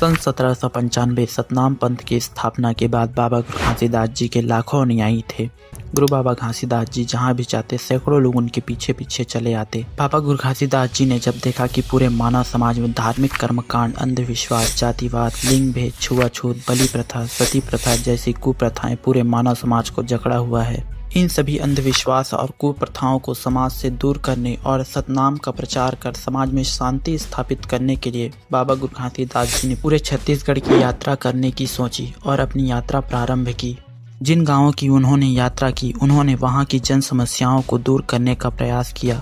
सन 1795 सतनाम पंथ की स्थापना के बाद बाबा गुरु घासीदास जी के लाखों अनुयायी थे। गुरु बाबा घासीदास जी जहाँ भी जाते सैकड़ों लोग उनके पीछे पीछे चले आते। बाबा गुरु घासीदास जी ने जब देखा कि पूरे मानव समाज में धार्मिक कर्मकांड, अंधविश्वास, जातिवाद, लिंग भेद, छुआछूत, बलि प्रथा, सती प्रथा जैसी कुप्रथाएं पूरे मानव समाज को जकड़ा हुआ है, इन सभी अंधविश्वास और कुप्रथाओं को समाज से दूर करने और सतनाम का प्रचार कर समाज में शांति स्थापित करने के लिए बाबा गुरु घासीदास जी ने पूरे छत्तीसगढ़ की यात्रा करने की सोची और अपनी यात्रा प्रारंभ की। जिन गांवों की उन्होंने यात्रा की, उन्होंने वहां की जन समस्याओं को दूर करने का प्रयास किया।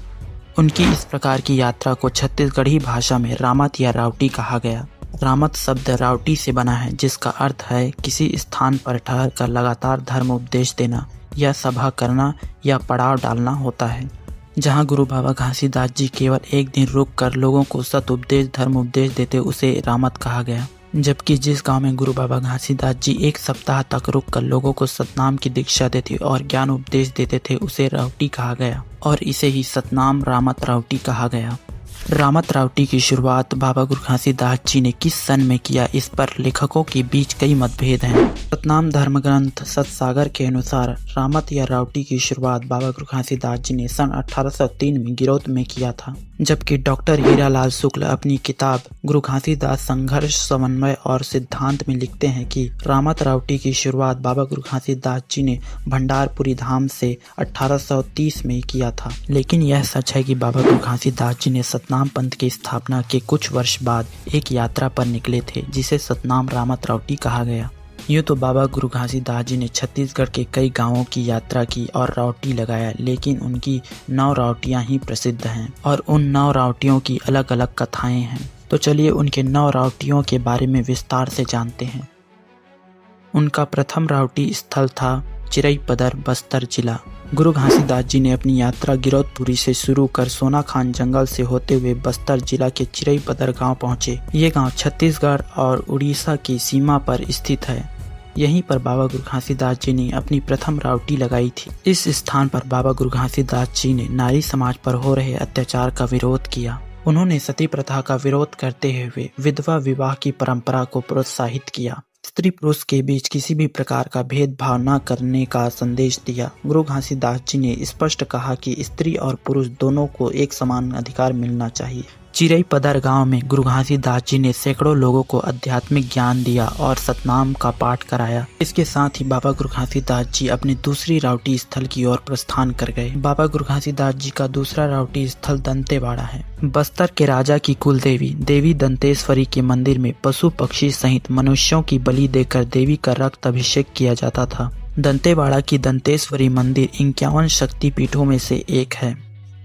उनकी इस प्रकार की यात्रा को छत्तीसगढ़ी भाषा में रामत या रावटी कहा गया। रामत शब्द रावटी से बना है, जिसका अर्थ है किसी स्थान पर ठहर कर लगातार धर्म उपदेश देना या सभा करना या पड़ाव डालना होता है। जहां गुरु बाबा घासीदास जी केवल एक दिन रुक कर लोगों को सत उपदेश, धर्म उपदेश देते उसे रामत कहा गया, जबकि जिस गांव में गुरु बाबा घासीदास जी एक सप्ताह तक रुक कर लोगों को सतनाम की दीक्षा देते और ज्ञान उपदेश देते थे उसे रावटी कहा गया और इसे ही सतनाम रामत रावटी कहा गया। रामत रावटी की शुरुआत बाबा गुरु घासीदास जी ने किस सन में किया, इस पर लेखकों के बीच कई मतभेद हैं। सतनाम धर्म ग्रंथ सतसागर के अनुसार रामत या रावटी की शुरुआत बाबा गुरु घासीदास जी ने सन 1803 में गिरौत में किया था, जबकि डॉक्टर हीरालाल शुक्ल अपनी किताब गुरु घासीदास संघर्ष, समन्वय और सिद्धांत में लिखते हैं कि रामत रावटी की शुरुआत बाबा गुरु घासीदास जी ने भंडारपुरी धाम से 1830 में किया था। लेकिन यह सच है कि बाबा गुरु घासीदास जी ने सतनाम पंथ की स्थापना के कुछ वर्ष बाद एक यात्रा पर निकले थे, जिसे सतनाम रामत रावटी कहा गया। यूँ तो बाबा गुरु घासीदास जी ने छत्तीसगढ़ के कई गांवों की यात्रा की और रावटी लगाया, लेकिन उनकी 9 रावटियां ही प्रसिद्ध हैं और उन 9 रावटियों की अलग अलग कथाएं हैं। तो चलिए उनके 9 रावटियों के बारे में विस्तार से जानते हैं। उनका प्रथम रावटी स्थल था चिरईपदर, बस्तर जिला। गुरु घासीदास जी ने अपनी यात्रा गिरौदपुरी से शुरू कर सोनाखान जंगल से होते हुए बस्तर जिला के चिरईपदर गांव पहुंचे। ये गांव छत्तीसगढ़ और उड़ीसा की सीमा पर स्थित है। यहीं पर बाबा गुरु घासीदास जी ने अपनी प्रथम रावटी लगाई थी। इस स्थान पर बाबा गुरु घासीदास जी ने नारी समाज पर हो रहे अत्याचार का विरोध किया। उन्होंने सती प्रथा का विरोध करते हुए विधवा विवाह की परंपरा को प्रोत्साहित किया। स्त्री पुरुष के बीच किसी भी प्रकार का भेदभाव न करने का संदेश दिया। गुरु घासीदास जी ने स्पष्ट कहा कि स्त्री और पुरुष दोनों को एक समान अधिकार मिलना चाहिए। चिरईपदर गांव में गुरु घासीदास जी ने सैकड़ों लोगों को आध्यात्मिक ज्ञान दिया और सतनाम का पाठ कराया। इसके साथ ही बाबा गुरु घासीदास जी अपनी दूसरी रावटी स्थल की ओर प्रस्थान कर गए। बाबा गुरु घासीदास जी का दूसरा रावटी स्थल दंतेवाड़ा है। बस्तर के राजा की कुल देवी देवी दंतेश्वरी के मंदिर में पशु पक्षी सहित मनुष्यों की बलि देकर देवी का रक्त अभिषेक किया जाता था। दंतेवाड़ा की दंतेश्वरी मंदिर 51 शक्ति पीठों में से एक है।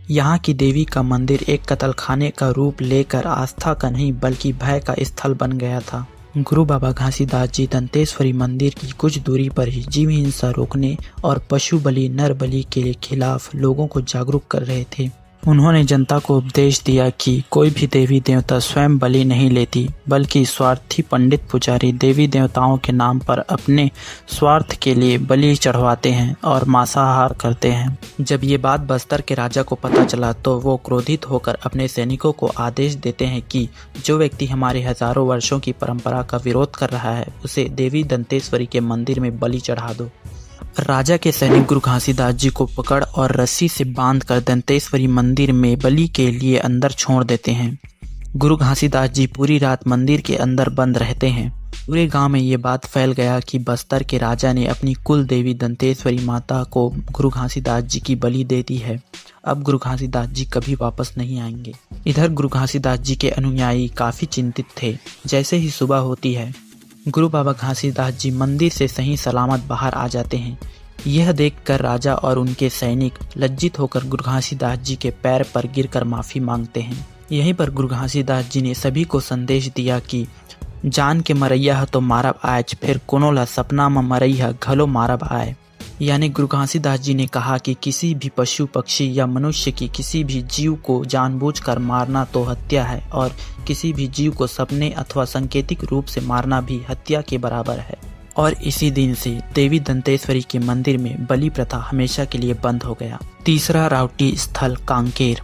यहाँ की देवी का मंदिर एक कत्लखाने का रूप लेकर आस्था का नहीं बल्कि भय का स्थल बन गया था। गुरु बाबा घासीदास जी दंतेश्वरी मंदिर की कुछ दूरी पर ही जीव हिंसा रोकने और पशु बलि, नर बलि के खिलाफ लोगों को जागरूक कर रहे थे। उन्होंने जनता को उपदेश दिया कि कोई भी देवी देवता स्वयं बलि नहीं लेती, बल्कि स्वार्थी पंडित पुजारी देवी देवताओं के नाम पर अपने स्वार्थ के लिए बलि चढ़वाते हैं और मांसाहार करते हैं। जब ये बात बस्तर के राजा को पता चला तो वो क्रोधित होकर अपने सैनिकों को आदेश देते हैं कि जो व्यक्ति हमारे हजारों वर्षों की परंपरा का विरोध कर रहा है उसे देवी दंतेश्वरी के मंदिर में बलि चढ़ा दो। राजा के सैनिक गुरु घासीदास जी को पकड़ और रस्सी से बांधकर दंतेश्वरी मंदिर में बलि के लिए अंदर छोड़ देते हैं। गुरु घासीदास जी पूरी रात मंदिर के अंदर बंद रहते हैं। पूरे गांव में ये बात फैल गया कि बस्तर के राजा ने अपनी कुल देवी दंतेश्वरी माता को गुरु घासीदास जी की बलि दे दी है। अब गुरु घासीदास जी कभी वापस नहीं आएंगे। इधर गुरु घासीदास जी के अनुयायी काफी चिंतित थे। जैसे ही सुबह होती है, गुरु बाबा घासीदास जी मंदिर से सही सलामत बाहर आ जाते हैं। यह देखकर राजा और उनके सैनिक लज्जित होकर गुरु घासीदास जी के पैर पर गिरकर माफी मांगते हैं। यहीं पर गुरु घासीदास जी ने सभी को संदेश दिया कि जान के मरैया तो मारब आज, फिर कोनो ला सपना में मरैया घलो मारब आए। यानी गुरु घासीदास जी ने कहा कि किसी भी पशु पक्षी या मनुष्य की किसी भी जीव को जानबूझकर मारना तो हत्या है और किसी भी जीव को सपने अथवा सांकेतिक रूप से मारना भी हत्या के बराबर है। और इसी दिन से देवी दंतेश्वरी के मंदिर में बलि प्रथा हमेशा के लिए बंद हो गया। तीसरा रावटी स्थल कांकेर।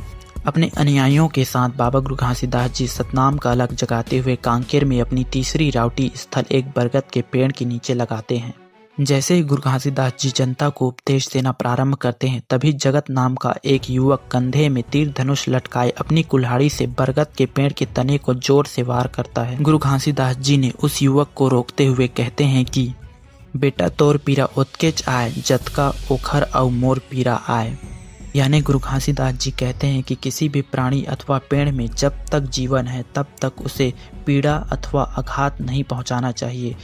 अपने अनुयायियों के साथ बाबा गुरु घासीदास जी सतनाम का अलग जगाते हुए कांकेर में अपनी तीसरी राउटी स्थल एक बरगद के पेड़ के नीचे लगाते हैं। जैसे ही गुरु घासीदास जी जनता को उपदेश देना प्रारंभ करते हैं, तभी जगत नाम का एक युवक कंधे में तीर धनुष लटकाए अपनी कुल्हाड़ी से बरगद के पेड़ के तने को जोर से वार करता है। गुरु घासीदास जी ने उस युवक को रोकते हुए कहते हैं कि बेटा तोर पीरा उत्केच आए, जतका ओखर और मोर पीरा आए। यानी गुरु घासीदास जी कहते हैं कि किसी भी प्राणी अथवा पेड़ में जब तक जीवन है तब तक उसे पीड़ा अथवा आघात नहीं पहुंचाना चाहिए,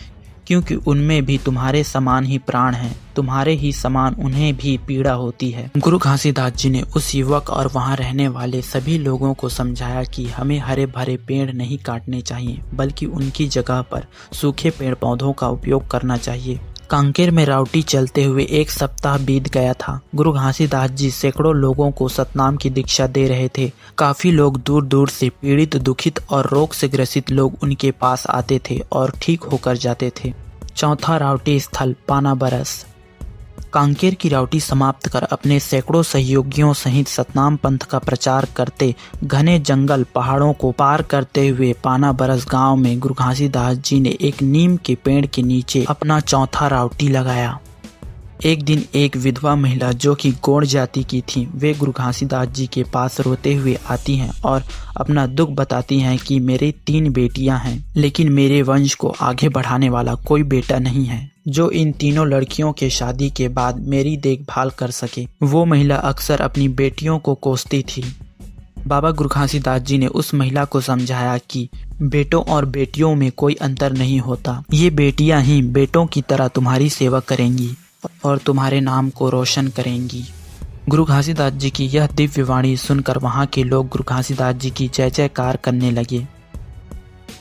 क्योंकि उनमें भी तुम्हारे समान ही प्राण हैं, तुम्हारे ही समान उन्हें भी पीड़ा होती है। गुरु घासीदास जी ने उस युवक और वहां रहने वाले सभी लोगों को समझाया कि हमें हरे भरे पेड़ नहीं काटने चाहिए, बल्कि उनकी जगह पर सूखे पेड़ पौधों का उपयोग करना चाहिए। कांकेर में राउटी चलते हुए एक सप्ताह बीत गया था। गुरु घासीदास जी सैकड़ों लोगों को सतनाम की दीक्षा दे रहे थे। काफी लोग दूर दूर से पीड़ित, दुखित और रोग से ग्रसित लोग उनके पास आते थे और ठीक होकर जाते थे। चौथा राउटी स्थल पाना बरस। कांकेर की राउटी समाप्त कर अपने सैकड़ों सहयोगियों सहित सतनाम पंथ का प्रचार करते घने जंगल पहाड़ों को पार करते हुए पाना बरस गांव में गुरु घासीदास जी ने एक नीम के पेड़ के नीचे अपना चौथा राउटी लगाया। एक दिन एक विधवा महिला जो कि गौड़ जाति की थी, वे गुरु घासीदास जी के पास रोते हुए आती हैं और अपना दुख बताती हैं कि मेरे 3 बेटियां हैं, लेकिन मेरे वंश को आगे बढ़ाने वाला कोई बेटा नहीं है जो इन तीनों लड़कियों के शादी के बाद मेरी देखभाल कर सके। वो महिला अक्सर अपनी बेटियों को कोसती थी। बाबा गुरु घासीदास जी ने उस महिला को समझाया कि बेटों और बेटियों में कोई अंतर नहीं होता, ये बेटियां ही बेटों की तरह तुम्हारी सेवा करेंगी और तुम्हारे नाम को रोशन करेंगी। गुरु घासीदास जी की यह दिव्य वाणी सुनकर वहां के लोग गुरु घासीदास जी की जय जयकार करने लगे।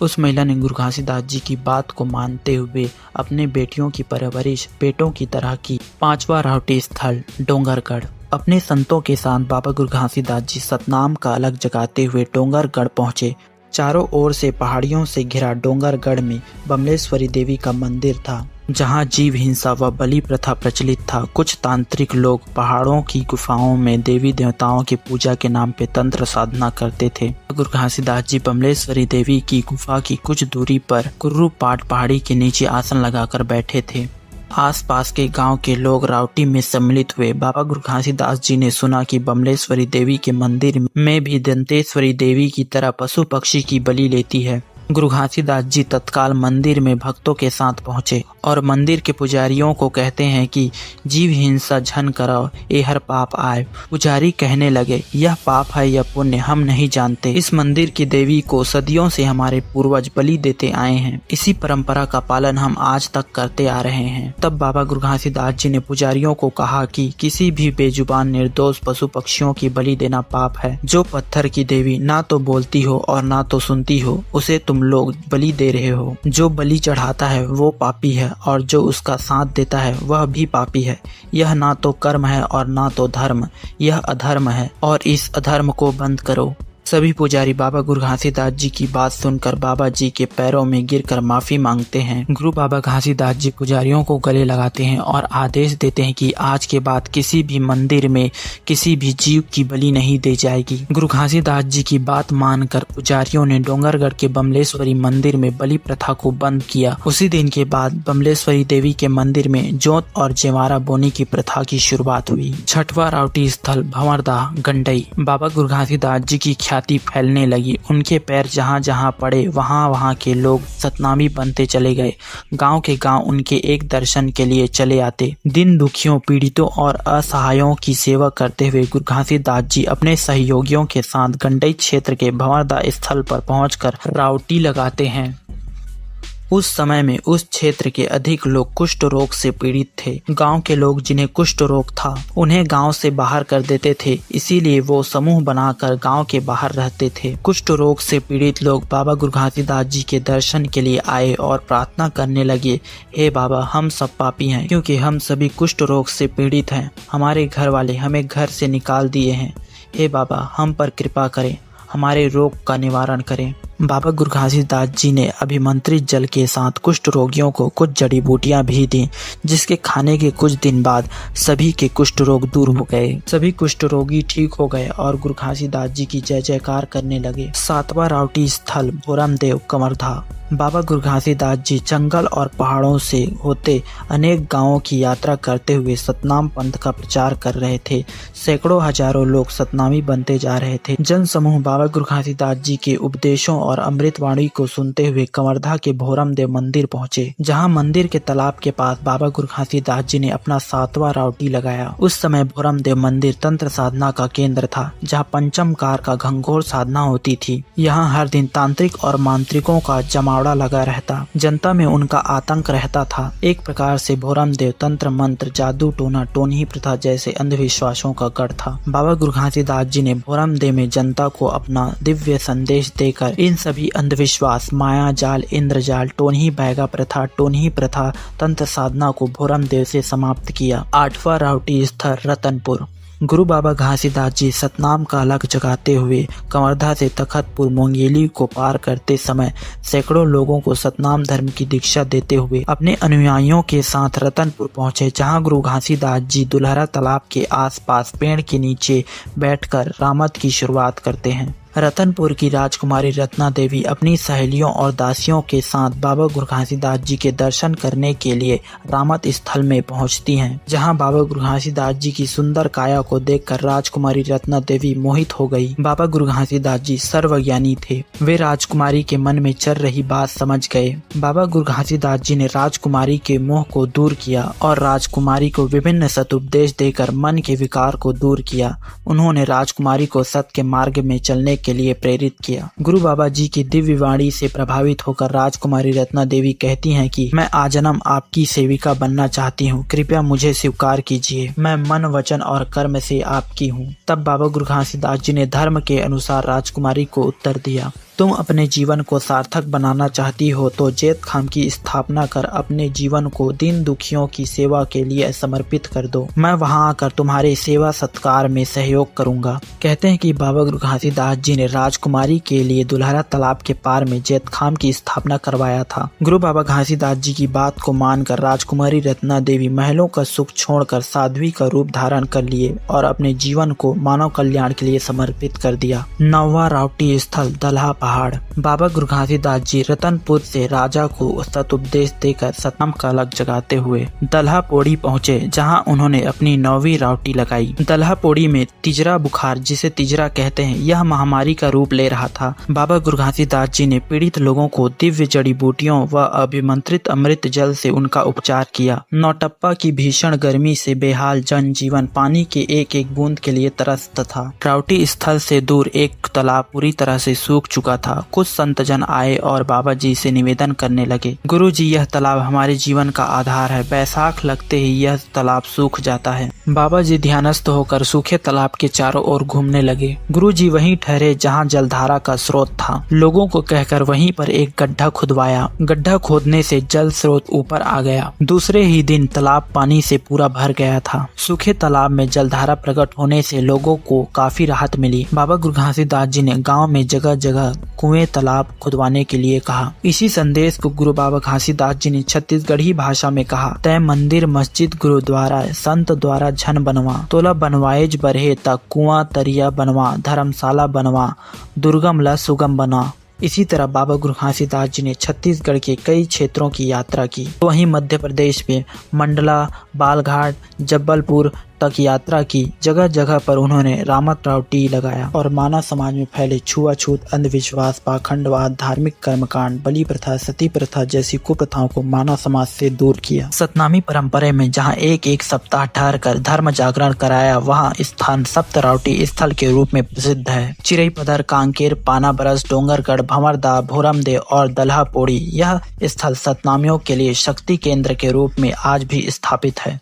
उस महिला ने गुरु घासीदास जी की बात को मानते हुए अपने बेटियों की परवरिश बेटों की तरह की। 5वां राउटी स्थल डोंगरगढ़। अपने संतों के साथ बाबा गुरु घासीदास जी सतनाम का अलग जगाते हुए डोंगरगढ़ पहुंचे। चारों ओर से पहाड़ियों से घिरा डोंगरगढ़ में बमलेश्वरी देवी का मंदिर था, जहां जीव हिंसा व बलि प्रथा प्रचलित था। कुछ तांत्रिक लोग पहाड़ों की गुफाओं में देवी देवताओं की पूजा के नाम पे तंत्र साधना करते थे। गुरु घासीदास जी बमलेश्वरी देवी की गुफा की कुछ दूरी पर कुर्रू पाट पहाड़ी के नीचे आसन लगाकर बैठे थे। आसपास के गांव के लोग राउटी में सम्मिलित हुए। बाबा गुरु घासीदास जी ने सुना कि बमलेश्वरी देवी के मंदिर में भी दंतेश्वरी देवी की तरह पशु पक्षी की बलि लेती है। गुरु घासीदास जी तत्काल मंदिर में भक्तों के साथ पहुंचे और मंदिर के पुजारियों को कहते हैं कि जीव हिंसा झन करो, ये हर पाप आए। पुजारी कहने लगे, यह पाप है या पुण्य हम नहीं जानते। इस मंदिर की देवी को सदियों से हमारे पूर्वज बलि देते आए हैं, इसी परंपरा का पालन हम आज तक करते आ रहे हैं। तब बाबा गुरु घासीदास जी ने पुजारियों को कहा कि किसी भी बेजुबान निर्दोष पशु पक्षियों की बलि देना पाप है। जो पत्थर की देवी ना तो बोलती हो और ना तो सुनती हो, उसे तुम लोग बलि दे रहे हो। जो बलि चढ़ाता है वो पापी है और जो उसका साथ देता है वह भी पापी है। यह ना तो कर्म है और ना तो धर्म, यह अधर्म है और इस अधर्म को बंद करो। सभी पुजारी बाबा गुरु घासीदास जी की बात सुनकर बाबा जी के पैरों में गिरकर माफी मांगते हैं। गुरु बाबा घासीदास जी पुजारियों को गले लगाते हैं और आदेश देते हैं कि आज के बाद किसी भी मंदिर में किसी भी जीव की बलि नहीं दी जाएगी। गुरु घासीदास जी की बात मानकर पुजारियों ने डोंगरगढ़ के बमलेश्वरी मंदिर में बलि प्रथा को बंद किया। उसी दिन के बाद बमलेश्वरी देवी के मंदिर में जोत और जेवारा बोने की प्रथा की शुरुआत हुई। 6वां राउटी स्थल भंवरदाह गंडई। बाबा गुरु घासीदास जी की फैलने लगी। उनके पैर जहां जहां पड़े वहां के लोग सतनामी बनते चले गए। गांव के गांव उनके एक दर्शन के लिए चले आते। दिन दुखियों, पीड़ितों और असहायों की सेवा करते हुए गुरु घासीदास जी अपने सहयोगियों के साथ गंडई क्षेत्र के भंवरदाह स्थल पर पहुंचकर राउटी लगाते हैं। उस समय में उस क्षेत्र के अधिक लोग कुष्ठ रोग से पीड़ित थे। गांव के लोग जिन्हें कुष्ठ रोग था उन्हें गांव से बाहर कर देते थे, इसीलिए वो समूह बनाकर गांव के बाहर रहते थे। कुष्ठ रोग से पीड़ित लोग बाबा गुरु घासीदास जी के दर्शन के लिए आए और प्रार्थना करने लगे, हे बाबा, हम सब पापी हैं क्योंकि हम सभी कुष्ठ रोग से पीड़ित हैं। हमारे घर वाले हमें घर से निकाल दिए हैं। हे बाबा, हम पर कृपा करें, हमारे रोग का निवारण करें। बाबा गुरु घासीदास जी ने अभिमंत्रित जल के साथ कुष्ठ रोगियों को कुछ जड़ी बूटियां भी दी, जिसके खाने के कुछ दिन बाद सभी के कुष्ठ रोग दूर हो गए। सभी कुष्ठ रोगी ठीक हो गए और गुरु घासीदास जी की जय जयकार करने लगे। 7वां रावटी स्थल भोरमदेव कवर्धा। बाबा गुरु घासीदास जी जंगल और पहाड़ों से होते अनेक गांवों की यात्रा करते हुए सतनाम पंथ का प्रचार कर रहे थे। सैकड़ों हजारों लोग सतनामी बनते जा रहे थे। जन समूह बाबा गुरु घासीदास जी के उपदेशों और अमृतवाणी को सुनते हुए कवर्धा के भोरमदेव मंदिर पहुंचे, जहां मंदिर के तालाब के पास बाबा गुरु घासीदास जी ने अपना 7वां रावटी लगाया। उस समय भोरमदेव मंदिर तंत्र साधना का केंद्र था, जहां पंचम कार का घंघोर साधना होती थी। यहाँ हर दिन तांत्रिक और मांत्रिकों का जमावड़ा लगा रहता। जनता में उनका आतंक रहता था। एक प्रकार से भोरमदेव तंत्र मंत्र, जादू टोना, टोनही प्रथा जैसे अंधविश्वासों का गढ़ था। बाबा गुरु घासीदास जी ने भोरमदेव में जनता को अपना दिव्य संदेश देकर इन सभी अंधविश्वास, माया जाल, इंद्रजाल, टोनही बैगा प्रथा, टोनही प्रथा, तंत्र साधना को भोरमदेव से समाप्त किया। 8वां रावटी स्थल रतनपुर। गुरु बाबा घासीदास जी सतनाम का अलग जगाते हुए कवर्धा से तखतपुर मुंगेली को पार करते समय सैकड़ों लोगों को सतनाम धर्म की दीक्षा देते हुए अपने अनुयायियों के साथ रतनपुर पहुंचे, जहां गुरु घासीदास जी दुल्हरा तालाब के आसपास पेड़ के नीचे बैठकर रामत की शुरुआत करते हैं। रतनपुर की राजकुमारी रत्ना देवी अपनी सहेलियों और दासियों के साथ बाबा गुरु घासीदास जी के दर्शन करने के लिए रामत स्थल में पहुंचती हैं, जहां बाबा गुरु घासीदास जी की सुंदर काया को देखकर राजकुमारी रत्ना देवी मोहित हो गई। बाबा गुरु घासीदास जी सर्वज्ञानी थे। वे राजकुमारी के मन में चल रही बात समझ गए। बाबा गुरु घासीदास जी ने राजकुमारी के मोह को दूर किया और राजकुमारी को विभिन्न सदुपदेश देकर मन के विकार को दूर किया। उन्होंने राजकुमारी को सत्य के मार्ग में चलने के लिए प्रेरित किया। गुरु बाबा जी की दिव्य वाणी से प्रभावित होकर राजकुमारी रत्ना देवी कहती हैं कि मैं आजन्म आपकी सेविका बनना चाहती हूँ, कृपया मुझे स्वीकार कीजिए, मैं मन, वचन और कर्म से आपकी हूँ। तब बाबा गुरु घासीदास जी ने धर्म के अनुसार राजकुमारी को उत्तर दिया, तुम अपने जीवन को सार्थक बनाना चाहती हो तो जैत खाम की स्थापना कर अपने जीवन को दीन दुखियों की सेवा के लिए समर्पित कर दो। मैं वहां आकर तुम्हारे सेवा सत्कार में सहयोग करूंगा। कहते हैं कि बाबा गुरु घासीदास जी ने राजकुमारी के लिए दुल्हरा तालाब के पार में जैत खाम की स्थापना करवाया था। गुरु बाबा घासीदास जी की बात को मानकर राजकुमारी रत्ना देवी महलों का सुख छोड़कर साध्वी का रूप धारण कर लिए और अपने जीवन को मानव कल्याण के लिए समर्पित कर दिया। 9वां रावटी स्थल दलहा पहाड़। बाबा गुरु घासीदास जी रतनपुर से राजा को सतुपदेश देकर सतनाम का अलग जगाते हुए दलहा पौड़ी पहुँचे, जहाँ उन्होंने अपनी 9वीं रावटी लगाई। दलहा पौड़ी में तिजरा बुखार, जिसे तिजरा कहते हैं, यह महामारी का रूप ले रहा था। बाबा गुरु घासीदास जी ने पीड़ित लोगों को दिव्य जड़ी बूटियों व अभिमंत्रित अमृत जल से उनका उपचार किया। नौटप्पा की भीषण गर्मी से बेहाल जनजीवन पानी के एक एक बूंद के लिए तरसता था। रावटी स्थल से दूर एक तालाब पूरी तरह से सूख चुका था। कुछ संतजन आए और बाबा जी से निवेदन करने लगे, गुरु जी, यह तालाब हमारे जीवन का आधार है, बैसाख लगते ही यह तालाब सूख जाता है। बाबा जी ध्यानस्थ होकर सूखे तालाब के चारों ओर घूमने लगे। गुरु जी वहीं ठहरे जहां जलधारा का स्रोत था। लोगों को कहकर वहीं पर एक गड्ढा खुदवाया। गड्ढा खोदने से जल स्रोत ऊपर आ गया। दूसरे ही दिन तालाब पानी से पूरा भर गया था। सूखे तालाब में जलधारा प्रकट होने से लोगों को काफी राहत मिली। बाबा गुरु घासीदास जी ने गाँव में जगह जगह कुएं तालाब खुदवाने के लिए कहा। इसी संदेश को गुरु बाबा घासीदास जी ने छत्तीसगढ़ी भाषा में कहा, तय मंदिर मस्जिद गुरुद्वारा संत द्वारा झन बनवा, तोला बनवाएज बरहे तक कुआं तरिया बनवा, धर्मशाला बनवा, दुर्गम ला सुगम बना। इसी तरह बाबा गुरु घासीदास जी ने छत्तीसगढ़ के कई क्षेत्रों की यात्रा की। वहीं मध्य प्रदेश में मंडला, बालघाट, जबलपुर तक यात्रा की। जगह जगह पर उन्होंने रामत रावटी लगाया और मानव समाज में फैले छुआछूत, अंधविश्वास, पाखंडवाद, धार्मिक कर्मकांड, बलि प्रथा, सती प्रथा जैसी कुप्रथाओं को मानव समाज से दूर किया। सतनामी परंपरा में जहां एक एक सप्ताह ठहर कर धर्म जागरण कराया, वहां स्थान सप्त रावटी स्थल के रूप में प्रसिद्ध है। चिरईपदर, कांकेर, पानाबरस, डोंगरगढ़, भंवरदा, भोरमदेव और दलहा पौड़ी, यह स्थल सतनामियों के लिए शक्ति केंद्र के रूप में आज भी स्थापित है।